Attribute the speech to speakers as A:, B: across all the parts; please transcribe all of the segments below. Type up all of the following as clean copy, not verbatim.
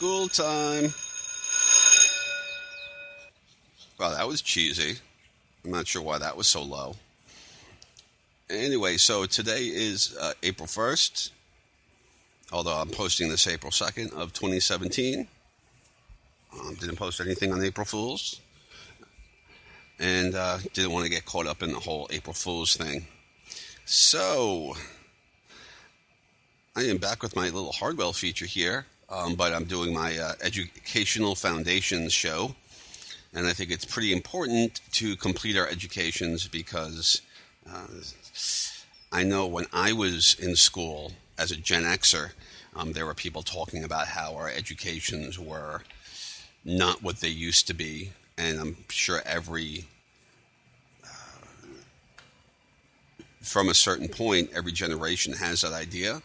A: School time. Well, that was cheesy. I'm not sure why that was so low. Anyway, so today is April 1st, although I'm posting this April 2nd of 2017. Didn't post anything on April Fool's, and didn't want to get caught up in the whole April Fool's thing. So, I am back with my little Hardwell feature here, but I'm doing my Educational Foundations show, and I think it's pretty important to complete our educations because I know when I was in school as a Gen Xer, there were people talking about how our educations were not what they used to be, and I'm sure from a certain point, every generation has that idea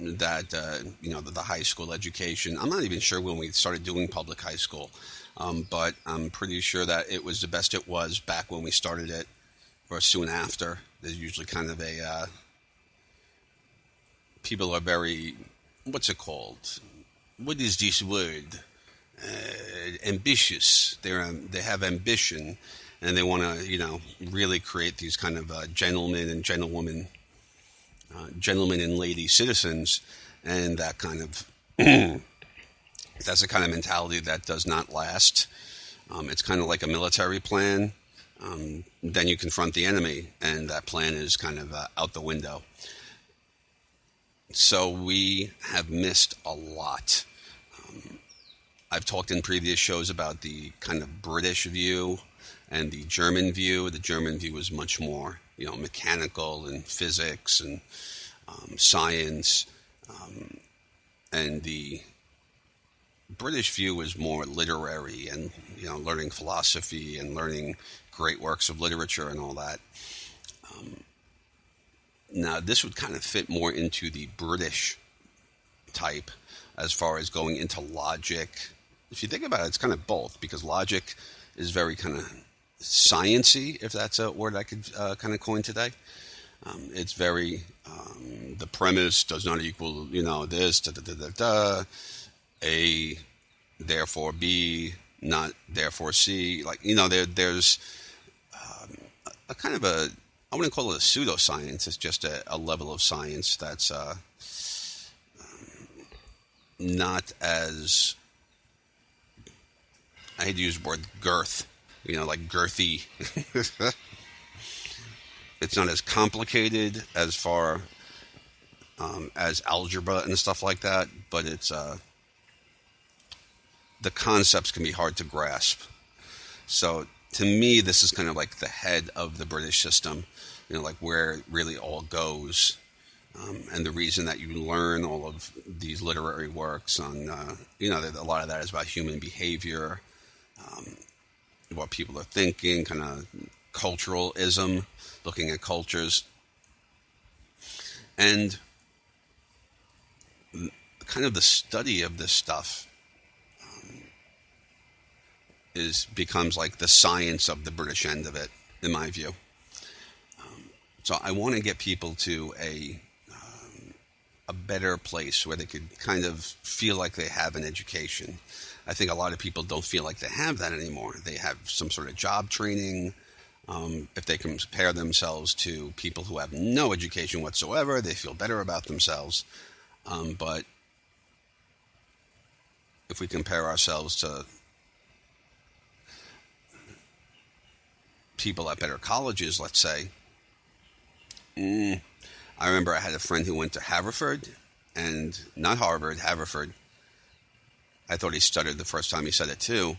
A: that the high school education. I'm not even sure when we started doing public high school, but I'm pretty sure that it was the best it was back when we started it, or soon after. There's usually kind of people are very, what's it called? What is this word? Ambitious. They have ambition, and they want to, really create these kind of gentlemen and gentlewomen, gentlemen and lady citizens, and that kind of that's the kind of mentality that does not last. It's kind of like a military plan. Then you confront the enemy, and that plan is kind of out the window. So we have missed a lot. I've talked in previous shows about the kind of British view and the German view. The German view is much more, mechanical and physics and science, and the British view is more literary and learning philosophy and learning great works of literature and all that. Now this would kind of fit more into the British type as far as going into logic. If you think about it, it's kind of both, because logic is very kind of science-y, if that's a word I could kind of coin today. It's very, the premise does not equal, this, A, therefore B, not therefore C. There's a kind of I wouldn't call it a pseudoscience. It's just a level of science that's not as, I hate to use the word girth, like girthy. It's not as complicated as far as algebra and stuff like that, but it's the concepts can be hard to grasp. So to me, this is kind of like the head of the British system, like where it really all goes. And the reason that you learn all of these literary works on, a lot of that is about human behavior, what people are thinking, kind of culturalism, looking at cultures. And kind of the study of this stuff becomes like the science of the British end of it, in my view. So I want to get people to a better place where they could kind of feel like they have an education. I think a lot of people don't feel like they have that anymore. They have some sort of job training. If they compare themselves to people who have no education whatsoever, they feel better about themselves. But if we compare ourselves to people at better colleges, let's say, I remember I had a friend who went to Haverford, and not Harvard, Haverford. I thought he stuttered the first time he said it too.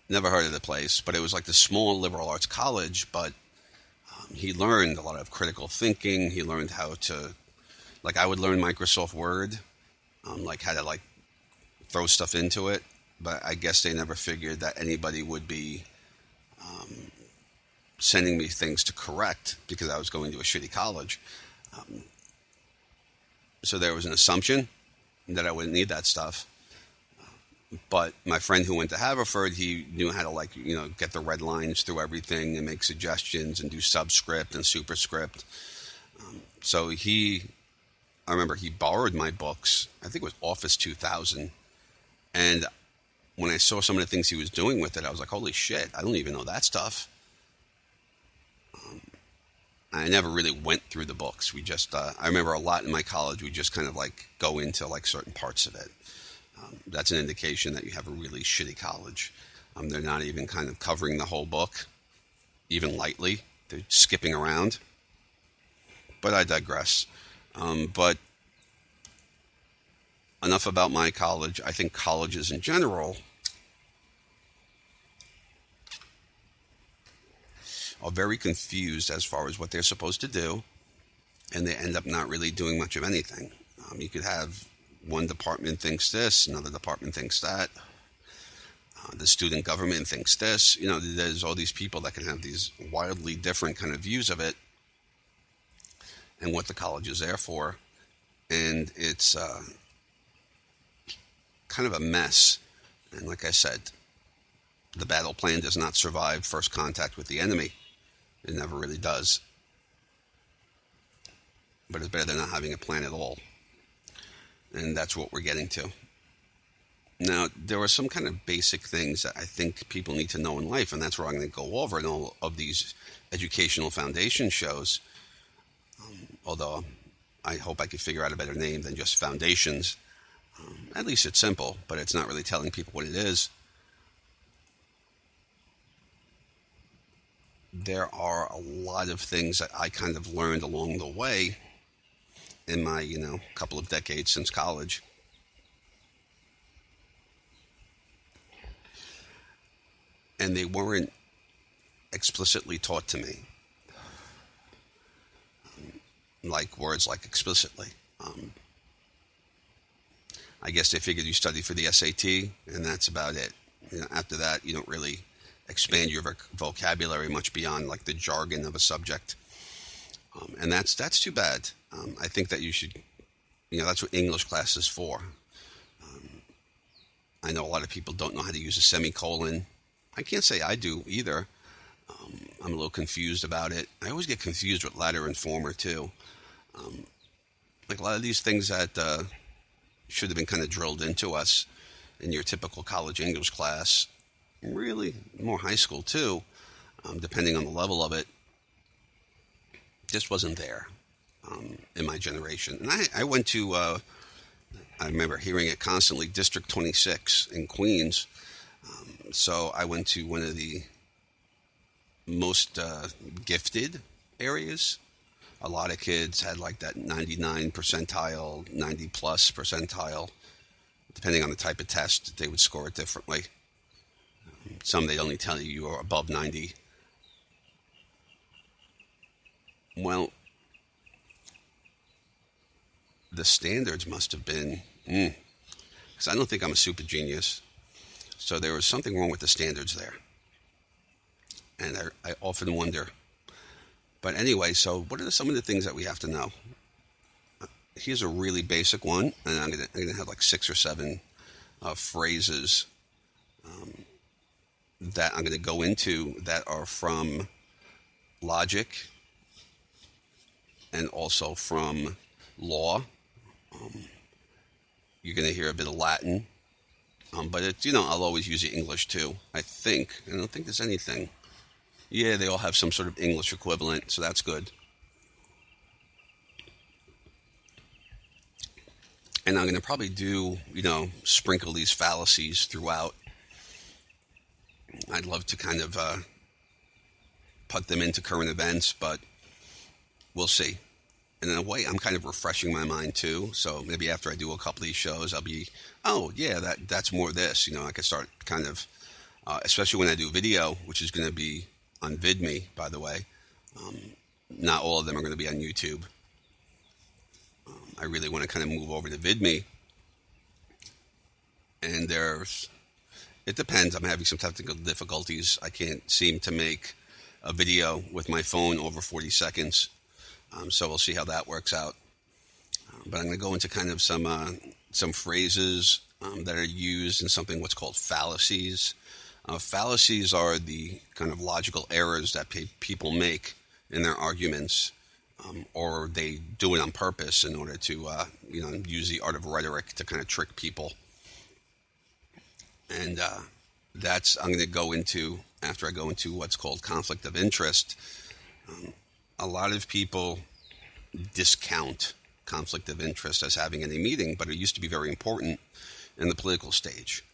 A: Never heard of the place, but it was like the small liberal arts college, but he learned a lot of critical thinking. He learned how to, I would learn Microsoft Word, how to throw stuff into it, but I guess they never figured that anybody would be sending me things to correct because I was going to a shitty college. So there was an assumption that I wouldn't need that stuff. But my friend who went to Haverford, he knew how to get the red lines through everything and make suggestions and do subscript and superscript. So he I remember he borrowed my books. I think it was Office 2000. And when I saw some of the things he was doing with it, I was like, holy shit, I don't even know that stuff. I never really went through the books. We just, I remember a lot in my college, we just kind of like go into like certain parts of it. That's an indication that you have a really shitty college. They're not even kind of covering the whole book, even lightly. They're skipping around. But I digress. But enough about my college. I think colleges in general are very confused as far as what they're supposed to do, and they end up not really doing much of anything. You could have one department thinks this, another department thinks that. The student government thinks this. There's all these people that can have these wildly different kind of views of it and what the college is there for. And it's kind of a mess. And like I said, the battle plan does not survive first contact with the enemy. It never really does. But it's better than not having a plan at all. And that's what we're getting to. Now, there are some kind of basic things that I think people need to know in life, and that's where I'm going to go over in all of these educational foundation shows. Although I hope I could figure out a better name than just foundations. At least it's simple, but it's not really telling people what it is. There are a lot of things that I kind of learned along the way in my, couple of decades since college. And they weren't explicitly taught to me. Like words like explicitly. I guess they figured you study for the SAT, and that's about it. After that, you don't really expand your vocabulary much beyond like the jargon of a subject. And that's too bad. I think that you should, that's what English class is for. I know a lot of people don't know how to use a semicolon. I can't say I do either. I'm a little confused about it. I always get confused with latter and former too. Like a lot of these things that should have been kind of drilled into us in your typical college English class, really more high school too, depending on the level of it, just wasn't there in my generation. And I went to, I remember hearing it constantly, District 26 in Queens. So I went to one of the most gifted areas. A lot of kids had like that 99 percentile, 90 plus percentile. Depending on the type of test, they would score it differently. Some they'd only tell you you're above 90. Well, the standards must have been, because I don't think I'm a super genius. So there was something wrong with the standards there. And I often wonder. But anyway, so what are some of the things that we have to know? Here's a really basic one, and I'm gonna have like 6 or 7 phrases that I'm going to go into that are from logic and also from law. You're going to hear a bit of Latin, but it's, I'll always use the English too. I don't think there's anything. Yeah, they all have some sort of English equivalent, so that's good. And I'm going to probably do, sprinkle these fallacies throughout. I'd love to kind of put them into current events, but we'll see. And in a way, I'm kind of refreshing my mind too. So maybe after I do a couple of these shows, I'll be, that's more of this. I could start kind of, especially when I do video, which is going to be on VidMe, by the way. Not all of them are going to be on YouTube. I really want to kind of move over to VidMe. And it depends. I'm having some technical difficulties. I can't seem to make a video with my phone over 40 seconds. So we'll see how that works out. But I'm going to go into kind of some phrases that are used in something what's called fallacies. Fallacies are the kind of logical errors that people make in their arguments or they do it on purpose in order to, use the art of rhetoric to kind of trick people. And that's I'm going to go into after I go into what's called conflict of interest. A lot of people discount conflict of interest as having any meaning, but it used to be very important in the political stage.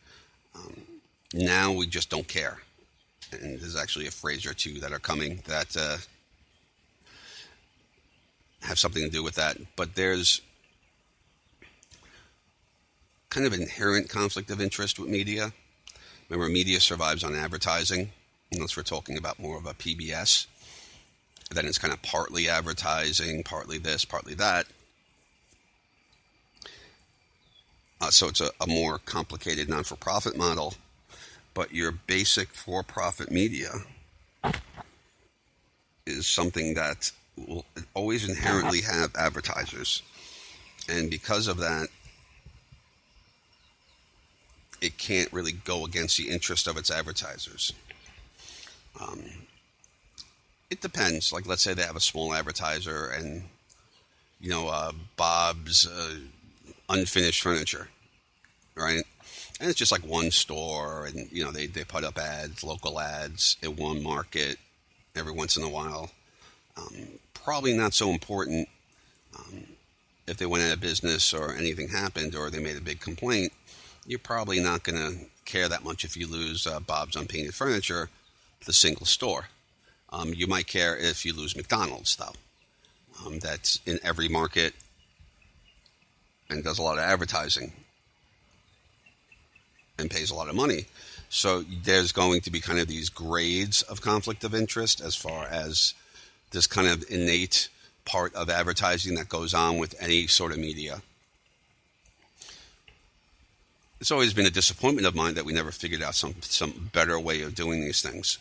A: Now we just don't care. And there's actually a phrase or two that are coming that have something to do with that. But there's kind of inherent conflict of interest with media. Remember, media survives on advertising, unless we're talking about more of a PBS. Then it's kind of partly advertising, partly this, partly that. So it's a more complicated non-for-profit model. But your basic for-profit media is something that will always inherently have advertisers. And because of that, it can't really go against the interest of its advertisers. It depends. Like, let's say they have a small advertiser and, Bob's unfinished furniture, right? And it's just like one store, and, they put up ads, local ads in one market every once in a while. Probably not so important if they went out of business or anything happened or they made a big complaint. You're probably not going to care that much if you lose Bob's Unpainted Furniture, the single store. You might care if you lose McDonald's, though. That's in every market and does a lot of advertising and pays a lot of money. So there's going to be kind of these grades of conflict of interest as far as this kind of innate part of advertising that goes on with any sort of media. It's always been a disappointment of mine that we never figured out some better way of doing these things.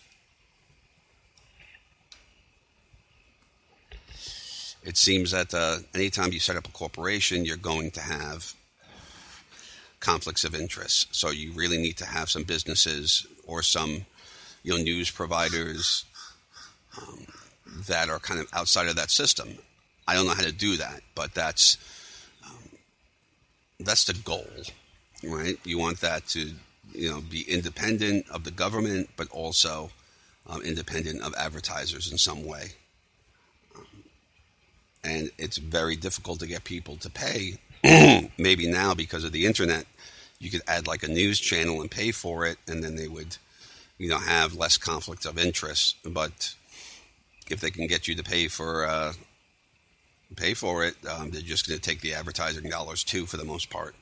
A: It seems that anytime you set up a corporation, you're going to have conflicts of interest. So you really need to have some businesses or some news providers that are kind of outside of that system. I don't know how to do that, but that's the goal, right? You want that to be independent of the government, but also independent of advertisers in some way. And it's very difficult to get people to pay. Maybe now because of the internet, you could add like a news channel and pay for it, and then they would, have less conflict of interest. But if they can get you to pay for it, they're just going to take the advertising dollars too, for the most part.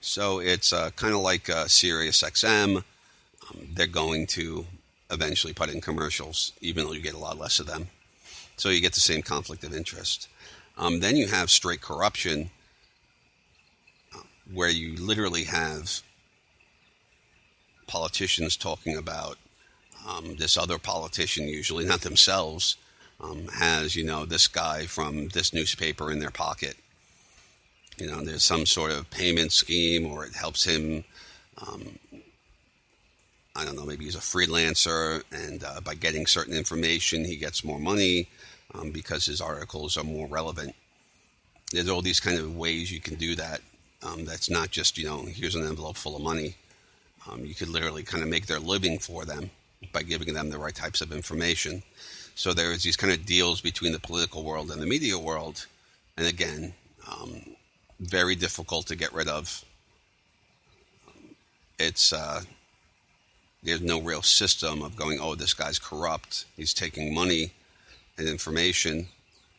A: So it's kind of like Sirius XM. They're going to eventually put in commercials, even though you get a lot less of them. So you get the same conflict of interest. Then you have straight corruption, where you literally have politicians talking about this other politician, usually not themselves, has, this guy from this newspaper in their pocket. There's some sort of payment scheme, or it helps him, I don't know, maybe he's a freelancer, and by getting certain information, he gets more money because his articles are more relevant. There's all these kind of ways you can do that. That's not just, here's an envelope full of money. You could literally kind of make their living for them by giving them the right types of information. So there's these kind of deals between the political world and the media world. And again, very difficult to get rid of. It's there's no real system of going, oh, this guy's corrupt. He's taking money and information,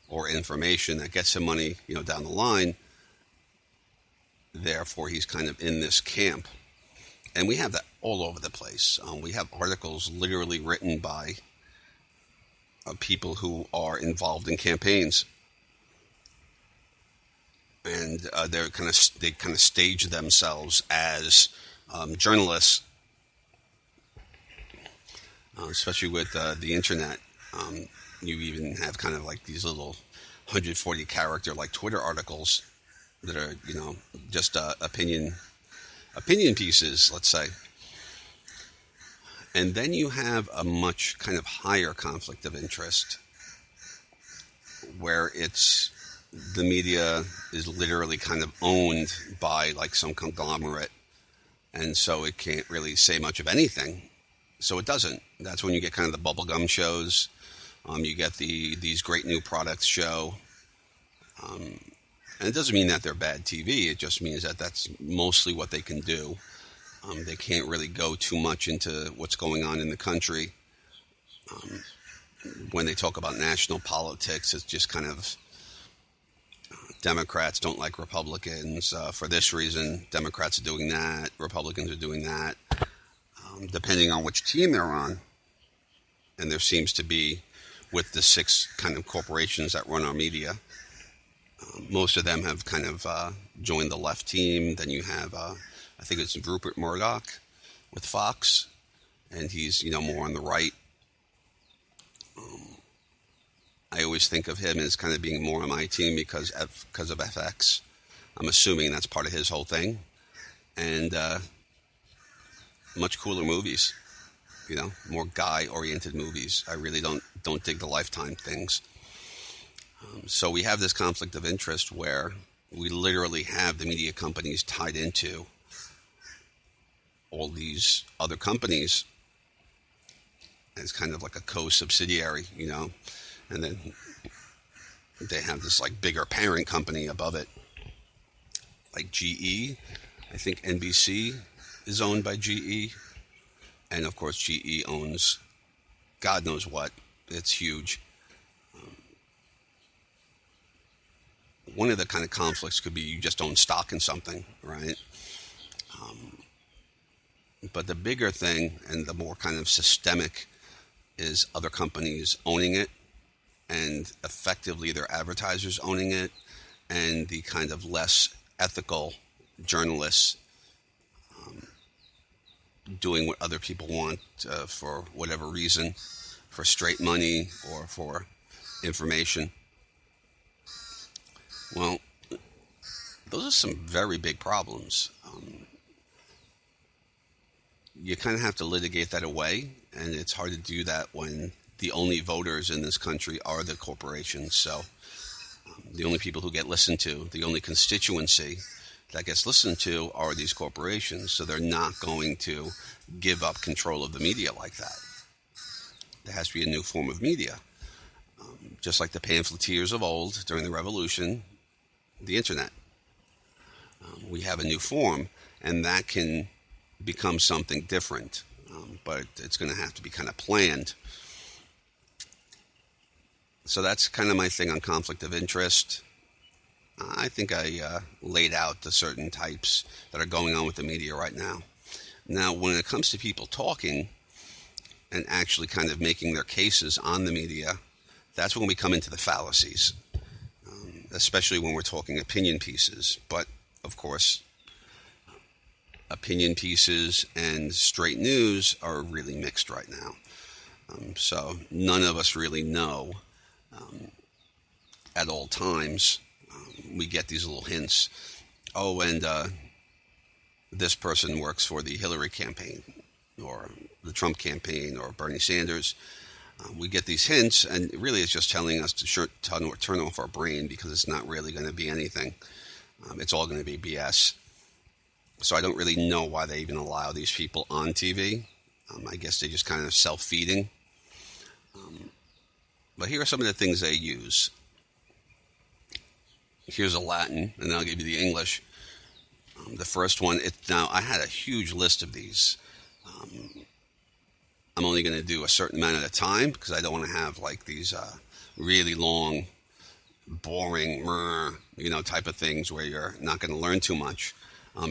A: or information that gets him money, down the line. Therefore, he's kind of in this camp. And we have that all over the place. We have articles literally written by people who are involved in campaigns. And they kind of stage themselves as journalists, especially with the internet. You even have kind of like these little 140 character like Twitter articles that are, just opinion pieces, let's say. And then you have a much kind of higher conflict of interest, where the media is literally kind of owned by like some conglomerate, and so it can't really say much of anything. So it doesn't. That's when you get kind of the bubblegum shows. You get these great new products show. And it doesn't mean that they're bad TV. It just means that that's mostly what they can do. They can't really go too much into what's going on in the country. When they talk about national politics, it's just kind of Democrats don't like Republicans for this reason. Democrats are doing that. Republicans are doing that. Depending on which team they're on. And there seems to be, with the 6 kind of corporations that run our media, most of them have kind of joined the left team. Then you have, I think it's Rupert Murdoch with Fox, and he's, more on the right. I always think of him as kind of being more on my team because of FX. I'm assuming that's part of his whole thing. And much cooler movies, more guy-oriented movies. I really don't dig the Lifetime things. So we have this conflict of interest where we literally have the media companies tied into all these other companies as kind of like a co-subsidiary, and then they have this like bigger parent company above it, like GE. I think NBC is owned by GE, and of course GE owns God knows what. It's huge. One of the kind of conflicts could be you just own stock in something, right? But the bigger thing and the more kind of systemic is other companies owning it, and effectively their advertisers owning it, and the kind of less ethical journalists doing what other people want for whatever reason, for straight money or for information. Well, those are some very big problems. You kind of have to litigate that away, and it's hard to do that when the only voters in this country are the corporations. So the only people who get listened to, the only constituency that gets listened to are these corporations. So they're not going to give up control of the media like that. There has to be a new form of media. Just like the pamphleteers of old during the revolution, the internet. We have a new form, and that can become something different, but it's going to have to be kind of planned. So that's kind of my thing on conflict of interest. I think I laid out the certain types that are going on with the media right now. Now, when it comes to people talking and actually kind of making their cases on the media, that's when we come into the fallacies, especially when we're talking opinion pieces. But, of course, opinion pieces and straight news are really mixed right now. So none of us really know at all times. We get these little hints. Oh, and this person works for the Hillary campaign or the Trump campaign or Bernie Sanders. We get these hints, and really it's just telling us to turn off our brain because it's not really going to be anything. It's all going to be BS. So I don't really know why they even allow these people on TV. I guess they just kind of self-feeding. But here are some of the things they use. Here's a Latin, and then I'll give you the English. The first one, now I had a huge list of these. I'm only going to do a certain amount at a time because I don't want to have like these really long, boring, type of things where you're not going to learn too much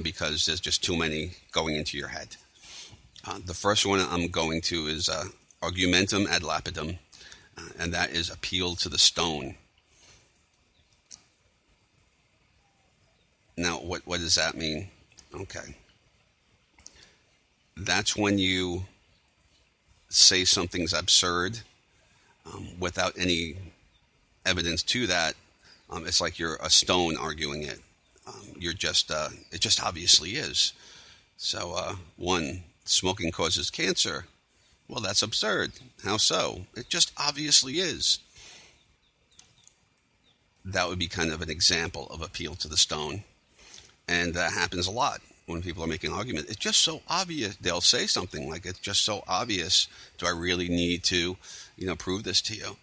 A: because there's just too many going into your head. The first one I'm going to is argumentum ad lapidem, and that is appeal to the stone. Now, what does that mean? Okay. That's when you say something's absurd without any evidence to that. It's like you're a stone arguing it. It just obviously is. So, one, smoking causes cancer. Well, that's absurd. How so? It just obviously is. that would be kind of an example of appeal to the stone. And that happens a lot when people are making arguments. It's just so obvious. They'll say something like, it's just so obvious. Do I really need to, prove this to you?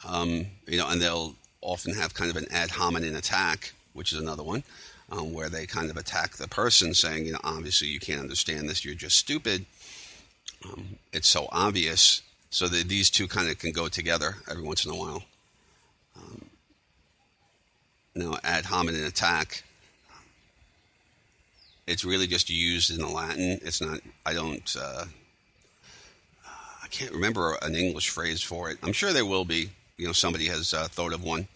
A: And they'll often have kind of an ad-hominem attack, which is another one, where they kind of attack the person saying, obviously you can't understand this. You're just stupid. It's so obvious. So that these two kind of can go together every once in a while. Now, ad hominem attack, it's really just used in the Latin. It's not, I can't remember an English phrase for it. I'm sure there will be, somebody has thought of one.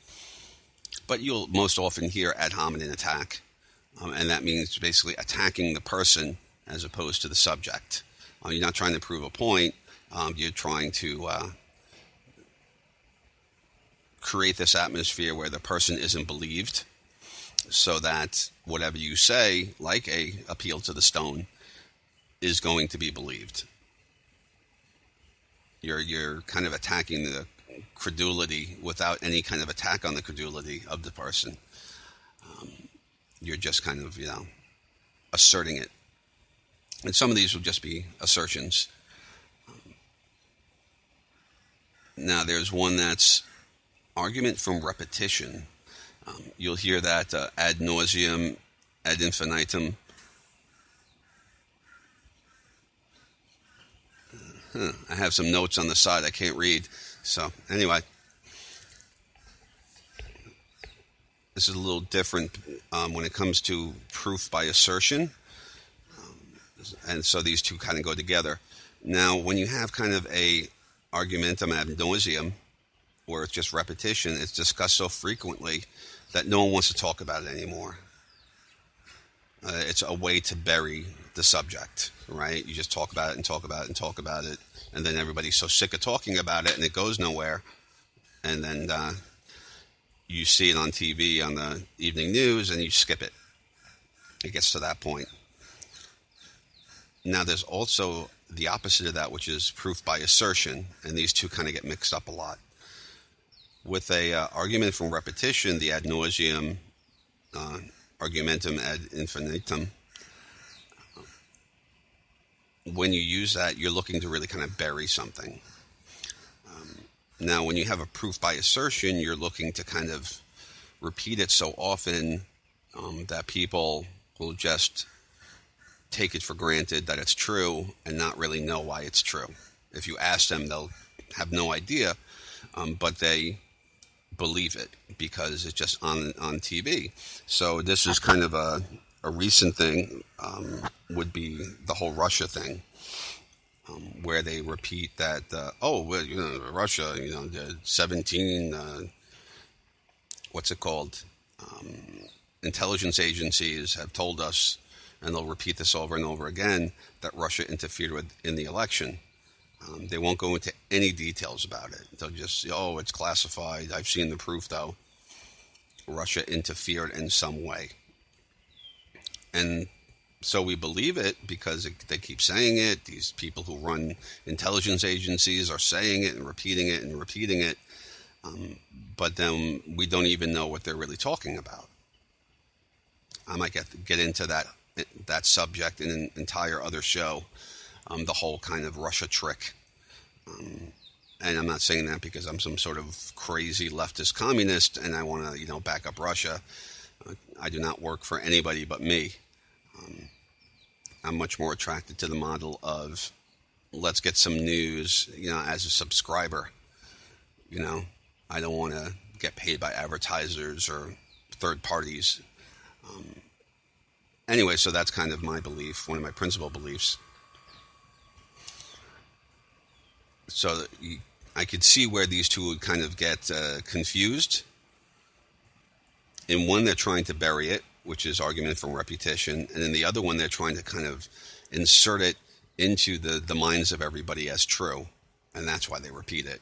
A: But you'll most often hear ad hominem attack. And that means basically attacking the person as opposed to the subject. You're not trying to prove a point. You're trying to create this atmosphere where the person isn't believed, so that whatever you say, like a appeal to the stone, is going to be believed. You're kind of attacking the credulity without any kind of attack on the credulity of the person. You're just kind of, asserting it. And some of these will just be assertions. Now, there's one that's argument from repetition. You'll hear that ad nauseum, ad infinitum. I have some notes on the side I can't read. So anyway, this is a little different when it comes to proof by assertion. And so these two kind of go together. Now, when you have kind of a argumentum ad nauseum, where it's just repetition, it's discussed so frequently that no one wants to talk about it anymore. It's a way to bury the subject, right? You just talk about it and talk about it and talk about it, and then everybody's so sick of talking about it and it goes nowhere. And then you see it on TV on the evening news and you skip it. It gets to that point. Now, there's also the opposite of that, which is proof by assertion, and these two kind of get mixed up a lot. With a argument from repetition, the ad nauseum, argumentum ad infinitum, when you use that, you're looking to really kind of bury something. Now, when you have a proof by assertion, you're looking to kind of repeat it so often that people will just take it for granted that it's true and not really know why it's true. If you ask them, they'll have no idea, but they believe it because it's just on TV. So this is kind of a recent thing, would be the whole Russia thing, where they repeat that, Russia, the 17, intelligence agencies have told us, and they'll repeat this over and over again, that Russia interfered in the election. They won't go into any details about it. They'll just say, it's classified. I've seen the proof, though. Russia interfered in some way. And so we believe it because they keep saying it. These people who run intelligence agencies are saying it and repeating it and repeating it. But then we don't even know what they're really talking about. I might get into that subject in an entire other show, the whole kind of Russia trick. And I'm not saying that because I'm some sort of crazy leftist communist and I want to, back up Russia. I do not work for anybody but me. I'm much more attracted to the model of let's get some news, as a subscriber. I don't want to get paid by advertisers or third parties. Anyway, so that's kind of my belief, one of my principal beliefs. So I could see where these two would kind of get confused. In one, they're trying to bury it, which is argument from repetition. And in the other one, they're trying to kind of insert it into the minds of everybody as true. And that's why they repeat it.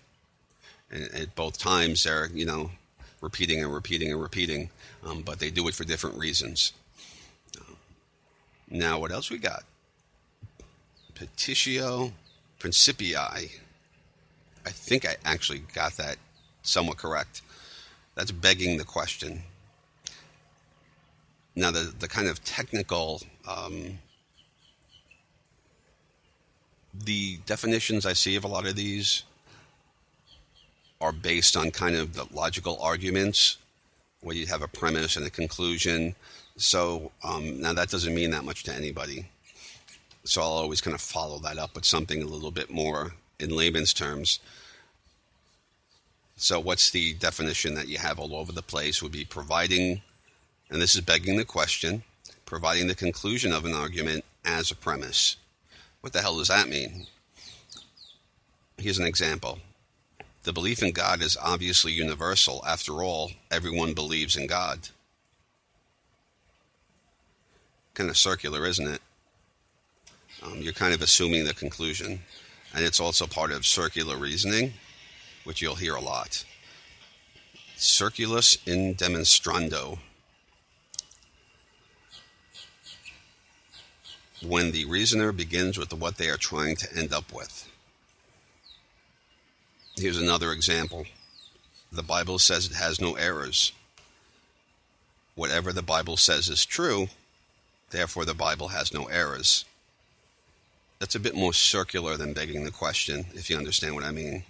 A: And at both times, they're, repeating and repeating and repeating. But they do it for different reasons. Now, what else we got? Petitio Principii. I think I actually got that somewhat correct. That's begging the question. Now, the kind of technical, the definitions I see of a lot of these are based on kind of the logical arguments where you have a premise and a conclusion. So now that doesn't mean that much to anybody. So I'll always kind of follow that up with something a little bit more in layman's terms. So what's the definition that you have all over the place would be providing, and this is begging the question, providing the conclusion of an argument as a premise. What the hell does that mean? Here's an example. The belief in God is obviously universal. After all, everyone believes in God. Kind of circular, isn't it? You're kind of assuming the conclusion. And it's also part of circular reasoning, which you'll hear a lot. Circulus in demonstrando. When the reasoner begins with what they are trying to end up with. Here's another example. The Bible says it has no errors. Whatever the Bible says is true, therefore the Bible has no errors. That's a bit more circular than begging the question, if you understand what I mean.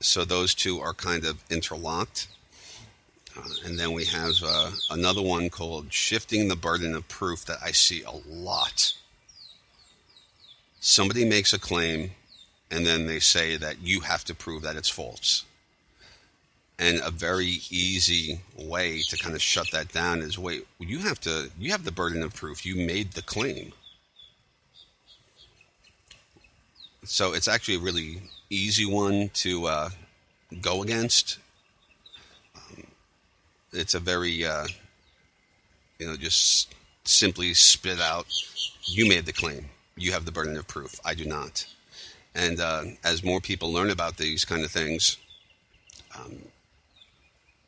A: So those two are kind of interlocked. And then we have another one called shifting the burden of proof that I see a lot. Somebody makes a claim, and then they say that you have to prove that it's false. And a very easy way to kind of shut that down is, wait, you have the burden of proof. You made the claim. So it's actually a really easy one to go against. It's a very, just simply spit out, you made the claim. You have the burden of proof. I do not. And as more people learn about these kind of things,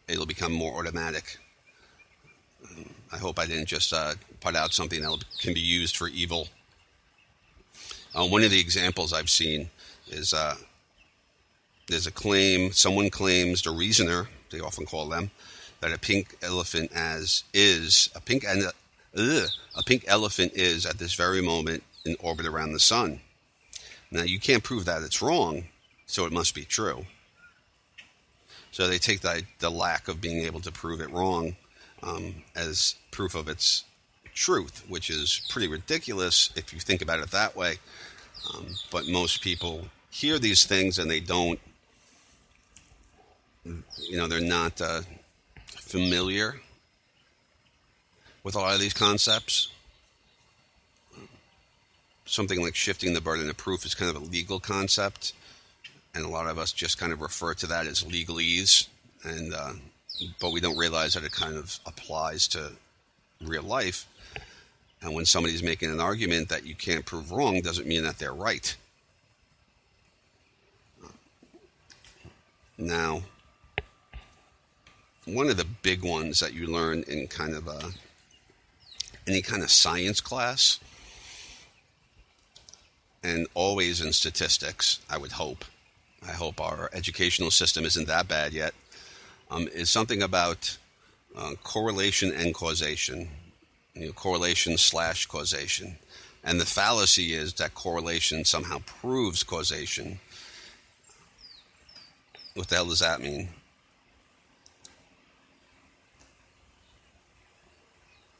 A: it'll become more automatic. I hope I didn't just put out something that can be used for evil. One of the examples I've seen is there's a claim, someone claims, the reasoner, they often call them, that a pink elephant is at this very moment in orbit around the sun. Now, you can't prove that it's wrong, so it must be true. So they take the lack of being able to prove it wrong as proof of its truth, which is pretty ridiculous if you think about it that way. But most people hear these things and they don't, they're not familiar with a lot of these concepts. Something like shifting the burden of proof is kind of a legal concept, and a lot of us just kind of refer to that as legalese, but we don't realize that it kind of applies to real life. And when somebody's making an argument that you can't prove wrong, doesn't mean that they're right. Now, one of the big ones that you learn in kind of any kind of science class, and always in statistics, I would hope. I hope our educational system isn't that bad yet, is something about correlation and causation, correlation/causation. And the fallacy is that correlation somehow proves causation. What the hell does that mean?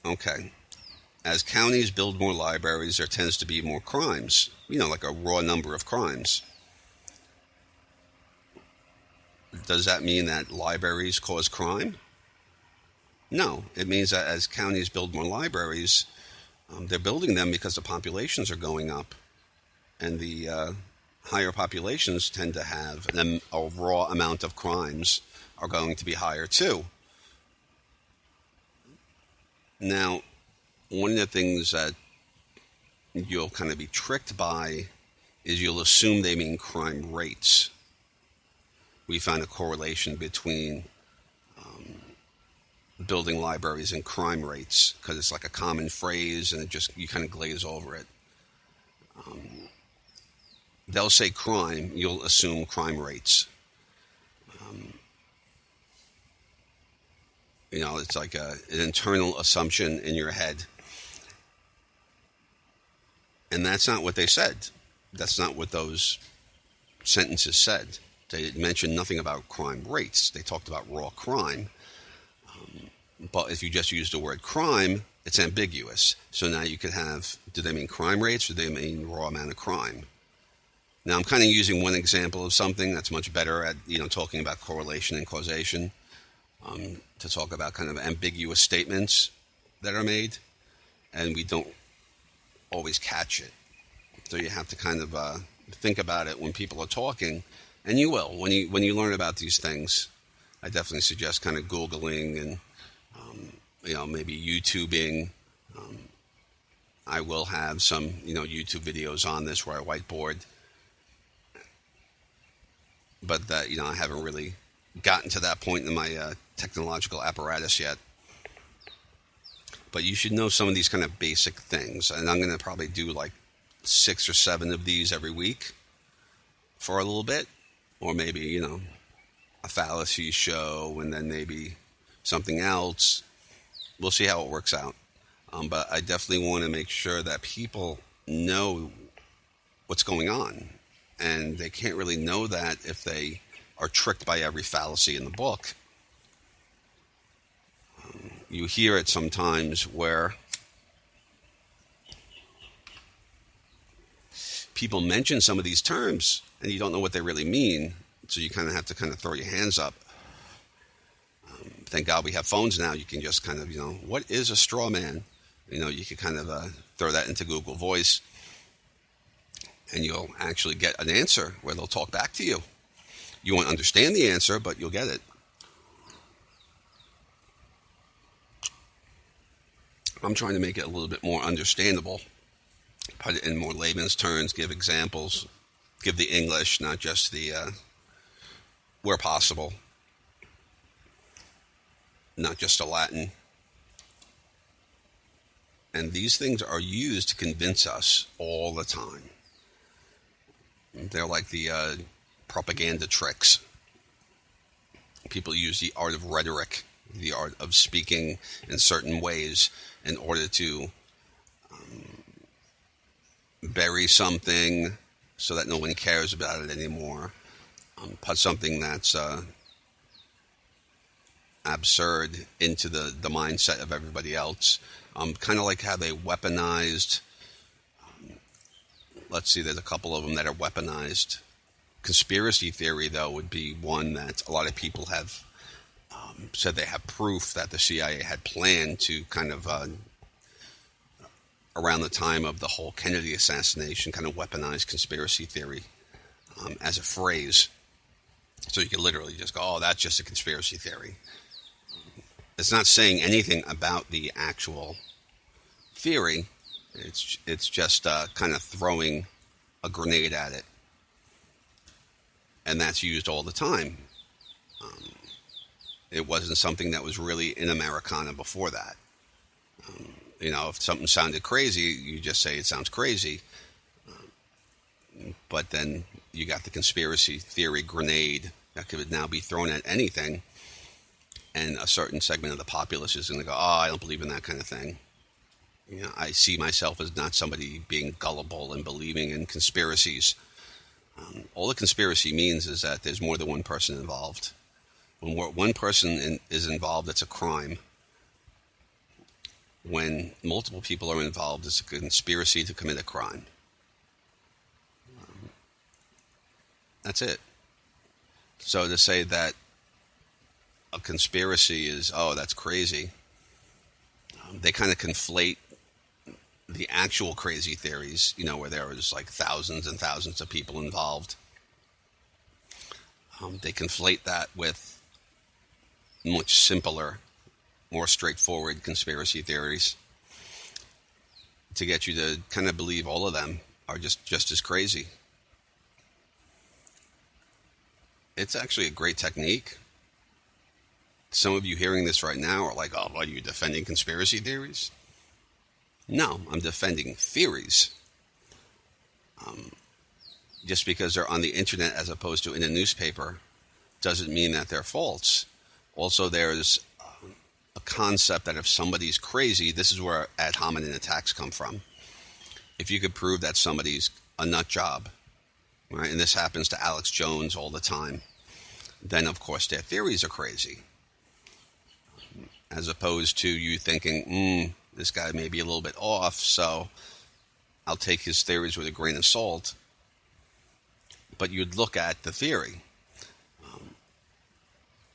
A: Okay. As counties build more libraries, there tends to be more crimes. Like a raw number of crimes. Does that mean that libraries cause crime? No. It means that as counties build more libraries, they're building them because the populations are going up. And the higher populations tend to have a raw amount of crimes are going to be higher too. Now, one of the things that you'll kind of be tricked by is you'll assume they mean crime rates. We found a correlation between building libraries and crime rates because it's like a common phrase and you kind of glaze over it. they'll say crime, you'll assume crime rates. It's like an internal assumption in your head. And that's not what they said. That's not what those sentences said. They mentioned nothing about crime rates. They talked about raw crime. But if you just use the word crime, it's ambiguous. So now you could have, do they mean crime rates or do they mean raw amount of crime? Now I'm kind of using one example of something that's much better at, talking about correlation and causation, to talk about kind of ambiguous statements that are made, and we don't always catch it. So you have to kind of think about it when people are talking, and you will when you learn about these things. I definitely suggest kind of Googling and maybe YouTubing. I will have some YouTube videos on this where I whiteboard, but that I haven't really gotten to that point in my technological apparatus yet. But you should know some of these kind of basic things, and I'm going to probably do like 6 or 7 of these every week for a little bit, or maybe a fallacy show, and then maybe something else. We'll see how it works out. But I definitely want to make sure that people know what's going on, and they can't really know that if they are tricked by every fallacy in the book. You hear it sometimes where people mention some of these terms and you don't know what they really mean, so you kind of have to throw your hands up. Thank God we have phones now. You can just kind of, what is a straw man? You can kind of throw that into Google Voice, and you'll actually get an answer where they'll talk back to you. You won't understand the answer, but you'll get it. I'm trying to make it a little bit more understandable, put it in more layman's terms, give examples, give the English, not just the, where possible, not just the Latin. And these things are used to convince us all the time. They're like the propaganda tricks. People use the art of rhetoric, the art of speaking in certain ways in order to bury something so that no one cares about it anymore. Put something that's absurd into the mindset of everybody else. Kind of like how they weaponized, let's see, there's a couple of them that are weaponized. Conspiracy theory, though, would be one that a lot of people have said they have proof that the CIA had planned to kind of, around the time of the whole Kennedy assassination, kind of weaponize conspiracy theory as a phrase. So you can literally just go, oh, that's just a conspiracy theory. It's not saying anything about the actual theory. It's just kind of throwing a grenade at it. And that's used all the time. It wasn't something that was really in Americana before that. If something sounded crazy, you just say it sounds crazy. But then you got the conspiracy theory grenade that could now be thrown at anything. And a certain segment of the populace is going to go, oh, I don't believe in that kind of thing. I see myself as not somebody being gullible and believing in conspiracies. All a conspiracy means is that there's more than one person involved. When one person is involved, it's a crime. When multiple people are involved, it's a conspiracy to commit a crime. That's it. So to say that a conspiracy is, oh, that's crazy, they kind of conflate the actual crazy theories, where there was like thousands and thousands of people involved. They conflate that with much simpler, more straightforward conspiracy theories to get you to kind of believe all of them are just as crazy. It's actually a great technique. Some of you hearing this right now are like, oh, are you defending conspiracy theories? No, I'm defending theories. just because they're on the internet as opposed to in a newspaper doesn't mean that they're false. Also, there's a concept that if somebody's crazy, this is where ad-hominem attacks come from. If you could prove that somebody's a nut job, right, and this happens to Alex Jones all the time, then of course their theories are crazy. As opposed to you thinking, this guy may be a little bit off, so I'll take his theories with a grain of salt. But you'd look at the theory.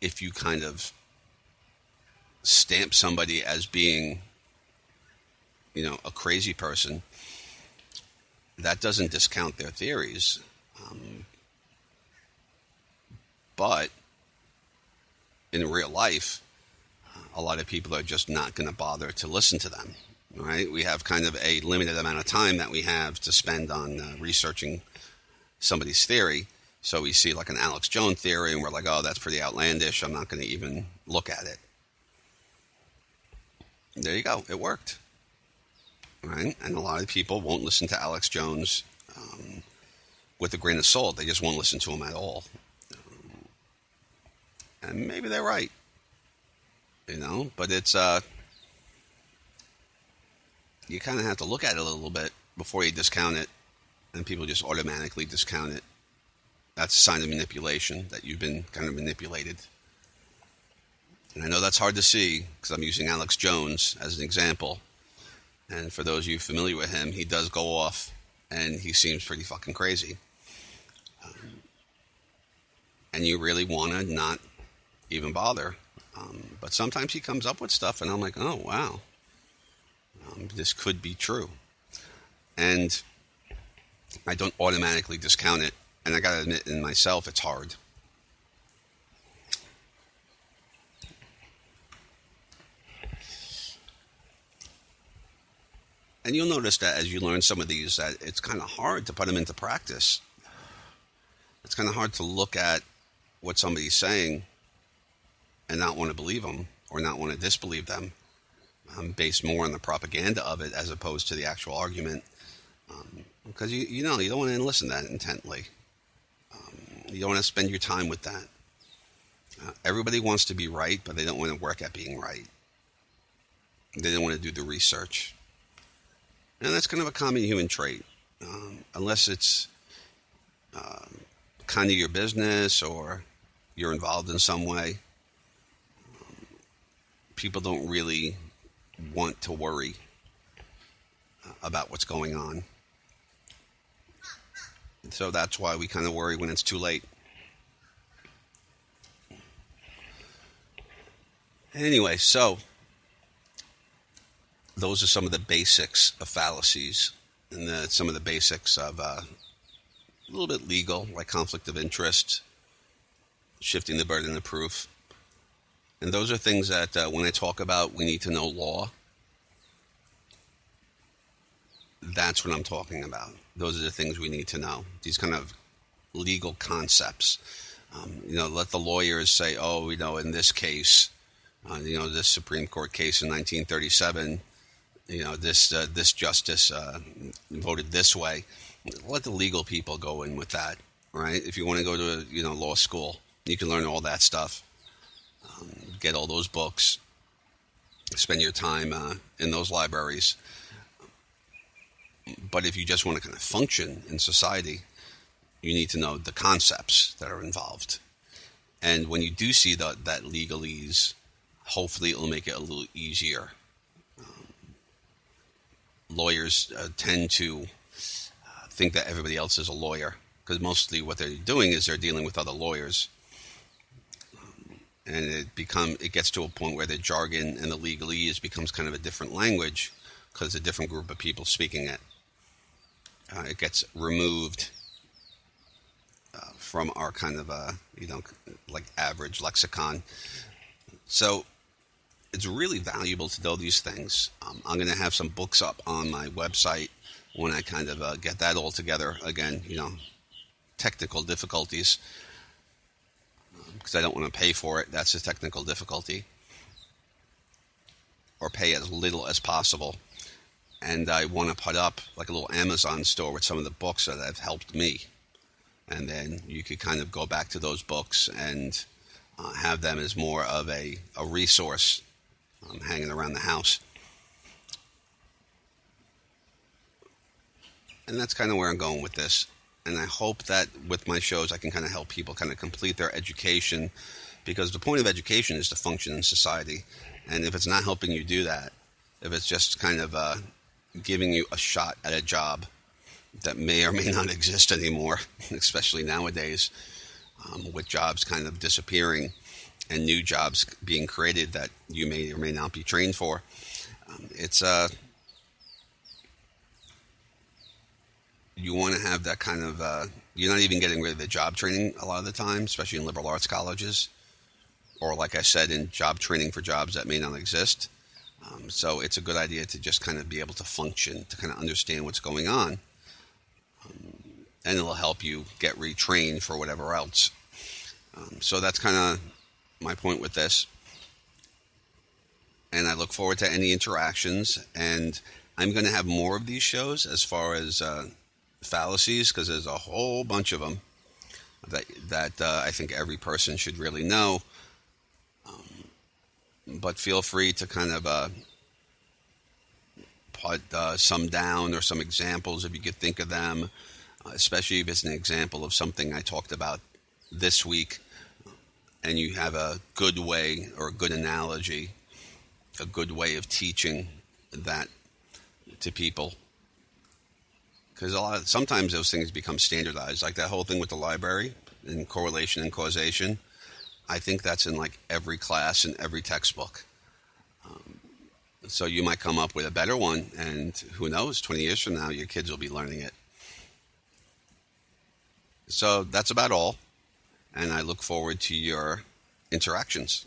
A: If you kind of stamp somebody as being, a crazy person, that doesn't discount their theories. But in real life, a lot of people are just not going to bother to listen to them, right? We have kind of a limited amount of time that we have to spend on researching somebody's theory. So we see like an Alex Jones theory and we're like, oh, that's pretty outlandish. I'm not going to even look at it. There you go. It worked. Right? And a lot of people won't listen to Alex Jones with a grain of salt. They just won't listen to him at all. And maybe they're right. But it's, you kind of have to look at it a little bit before you discount it. And people just automatically discount it. That's a sign of manipulation, that you've been kind of manipulated. And I know that's hard to see because I'm using Alex Jones as an example. And for those of you familiar with him, he does go off and he seems pretty fucking crazy. And you really want to not even bother. But sometimes he comes up with stuff and I'm like, oh, wow. This could be true. And I don't automatically discount it. And I got to admit in myself, it's hard. And you'll notice that as you learn some of these, that it's kind of hard to put them into practice. It's kind of hard to look at what somebody's saying and not want to believe them or not want to disbelieve them, based more on the propaganda of it as opposed to the actual argument. Because you don't want to listen to that intently. You don't want to spend your time with that. Everybody wants to be right, but they don't want to work at being right. They don't want to do the research. And that's kind of a common human trait. Unless it's kind of your business or you're involved in some way, people don't really want to worry about what's going on. And so that's why we kind of worry when it's too late. Anyway, so those are some of the basics of fallacies and some of the basics of a little bit legal, like conflict of interest, shifting the burden of proof. And those are things that when I talk about we need to know law, that's what I'm talking about. Those are the things we need to know. These kind of legal concepts. Let the lawyers say, oh, in this case, this Supreme Court case in 1937, this justice voted this way. Let the legal people go in with that, right? If you want to go to, law school, you can learn all that stuff. Get all those books. Spend your time in those libraries. But if you just want to kind of function in society, you need to know the concepts that are involved. And when you do see that legalese, hopefully it'll make it a little easier. Lawyers tend to think that everybody else is a lawyer, because mostly what they're doing is they're dealing with other lawyers. And it gets to a point where the jargon and the legalese becomes kind of a different language because a different group of people speaking it. It gets removed from our kind of, like average lexicon. So it's really valuable to know these things. I'm going to have some books up on my website when I kind of get that all together. Again, technical difficulties, because I don't want to pay for it. That's a technical difficulty. Or pay as little as possible. And I want to put up like a little Amazon store with some of the books that have helped me. and then you could kind of go back to those books and have them as more of a resource hanging around the house. And that's kind of where I'm going with this. And I hope that with my shows I can kind of help people kind of complete their education, because the point of education is to function in society. And if it's not helping you do that, if it's just kind of giving you a shot at a job that may or may not exist anymore, especially nowadays, with jobs kind of disappearing and new jobs being created that you may or may not be trained for, it's you want to have that kind of you're not even getting rid of the job training a lot of the time, especially in liberal arts colleges, or like I said, in job training for jobs that may not exist. So it's a good idea to just kind of be able to function, to kind of understand what's going on, and it'll help you get retrained for whatever else. So that's kind of my point with this. And I look forward to any interactions, and I'm going to have more of these shows as far as fallacies, because there's a whole bunch of them that I think every person should really know. But feel free to kind of put some down, or some examples if you could think of them, especially if it's an example of something I talked about this week and you have a good way or a good analogy, a good way of teaching that to people. Because sometimes those things become standardized, like that whole thing with the library and correlation and causation. I think that's in like every class and every textbook. So you might come up with a better one, and who knows, 20 years from now, your kids will be learning it. So that's about all, and I look forward to your interactions.